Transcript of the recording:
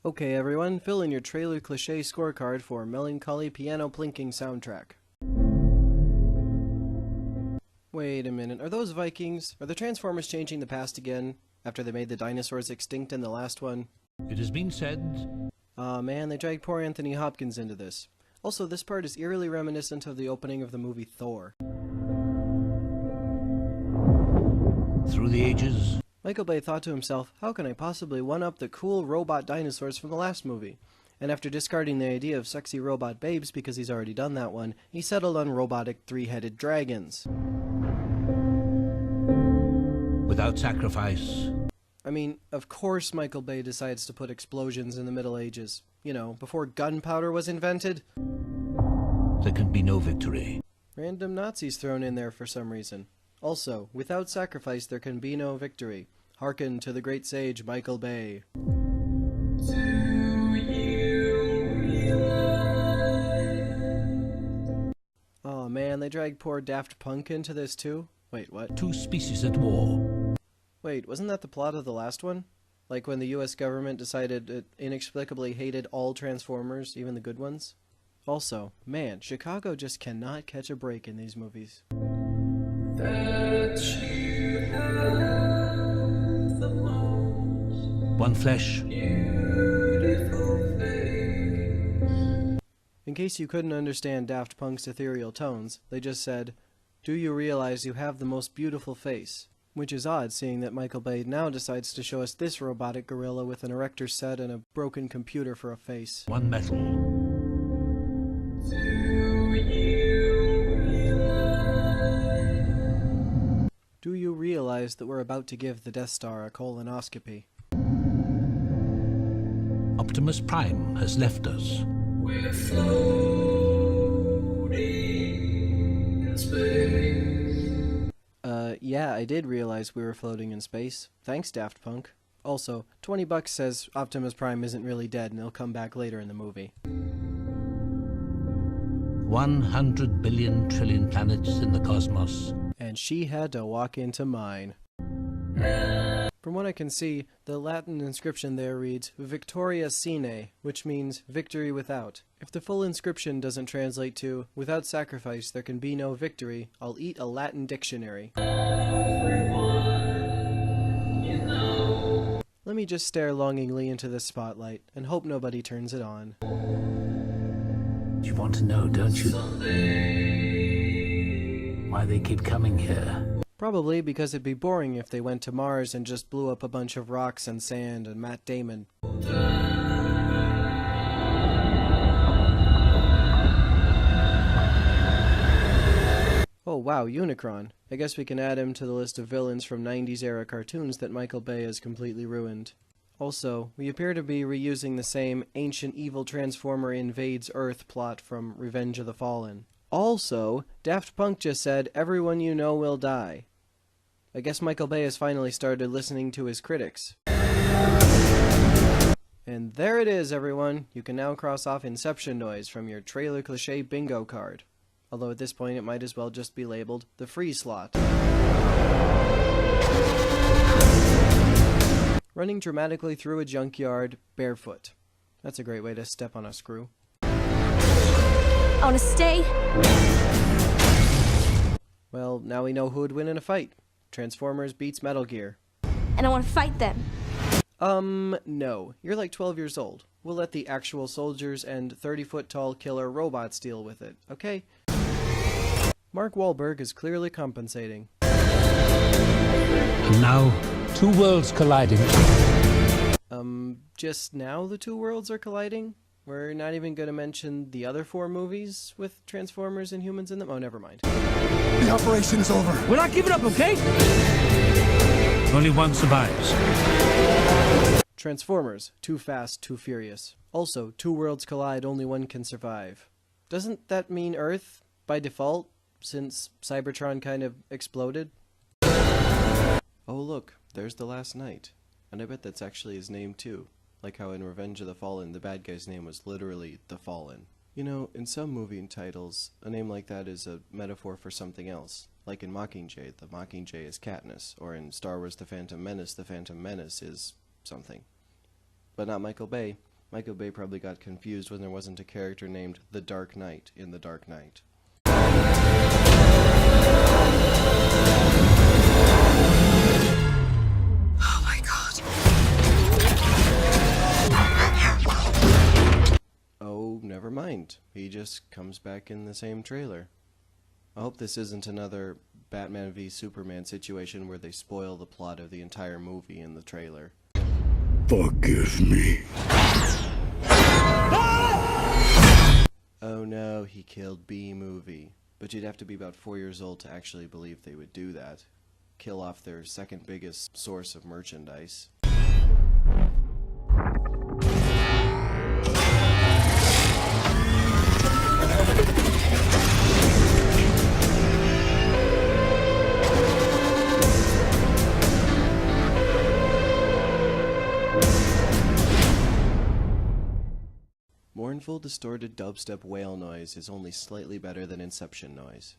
Okay everyone, fill in your trailer cliché scorecard for melancholy piano plinking soundtrack. Wait a minute, are those Vikings? Are the Transformers changing the past again, after they made the dinosaurs extinct in the last one? It has been said... Aw man, they dragged poor Anthony Hopkins into this. Also, this part is eerily reminiscent of the opening of the movie Thor. Through the ages... Michael Bay thought to himself, how can I possibly one-up the cool robot dinosaurs from the last movie? And after discarding the idea of sexy robot babes because he's already done that one, he settled on robotic three-headed dragons. Without sacrifice. I mean, of course Michael Bay decides to put explosions in the Middle Ages. You know, before gunpowder was invented. There can be no victory. Random Nazis thrown in there for some reason. Also, without sacrifice there can be no victory. Hearken to the great sage Michael Bay. Do you realize? Aw man, they dragged poor Daft Punk into this too? Wait, what? Two species at war. Wait, wasn't that the plot of the last one? Like when the US government decided it inexplicably hated all Transformers, even the good ones? Also, man, Chicago just cannot catch a break in these movies. That you have the most One flesh. beautiful face. In case you couldn't understand Daft Punk's ethereal tones, they just said, "Do you realize you have the most beautiful face?" Which is odd, seeing that Michael Bay now decides to show us this robotic gorilla with an erector set and a broken computer for a face. One metal. Do you realize? Do you realize that we're about to give the Death Star a colonoscopy? Optimus Prime has left us. We're floating in space. Yeah, I did realize we were floating in space. Thanks, Daft Punk. Also, $20 says Optimus Prime isn't really dead and he'll come back later in the movie. 100 billion trillion planets in the cosmos. And she had to walk into mine. From what I can see, the Latin inscription there reads Victoria Sine, which means victory without. If the full inscription doesn't translate to without sacrifice there can be no victory, I'll eat a Latin dictionary. Everyone, you know. Let me just stare longingly into the spotlight and hope nobody turns it on. You want to know, don't you? Someday. Why they keep coming here. Probably because it'd be boring if they went to Mars and just blew up a bunch of rocks and sand and Matt Damon. Oh wow, Unicron. I guess we can add him to the list of villains from 90s era cartoons that Michael Bay has completely ruined. Also, we appear to be reusing the same ancient evil Transformer invades Earth plot from Revenge of the Fallen. Also, Daft Punk just said, everyone you know will die. I guess Michael Bay has finally started listening to his critics. And there it is, everyone. You can now cross off Inception noise from your trailer cliché bingo card. Although at this point it might as well just be labeled the free slot. Running dramatically through a junkyard, barefoot. That's a great way to step on a screw. I want to stay. Well, now we know who would win in a fight. Transformers beats Metal Gear. And I want to fight them. No. You're like 12 years old. We'll let the actual soldiers and 30-foot-tall killer robots deal with it, okay? Mark Wahlberg is clearly compensating. And now, two worlds colliding. Just now the two worlds are colliding? We're not even going to mention the other 4 movies with Transformers and humans in them? Oh, never mind. The operation is over. We're not giving up, okay? Only one survives. Transformers, Too Fast, Too Furious. Also, two worlds collide, only one can survive. Doesn't that mean Earth, by default, since Cybertron kind of exploded? Oh look, there's the Last Knight. And I bet that's actually his name too. Like how in Revenge of the Fallen, the bad guy's name was literally The Fallen. You know, in some movie titles, a name like that is a metaphor for something else. Like in Mockingjay, the Mockingjay is Katniss, or in Star Wars The Phantom Menace is something. But not Michael Bay. Michael Bay probably got confused when there wasn't a character named the Dark Knight in The Dark Knight. Oh my god. Oh, never mind. He just comes back in the same trailer. I hope this isn't another Batman v Superman situation where they spoil the plot of the entire movie in the trailer. Forgive me. Oh no, he killed B-movie. But you'd have to be about 4 years old to actually believe they would do that. Kill off their second biggest source of merchandise. Mournful, distorted dubstep whale noise is only slightly better than Inception noise.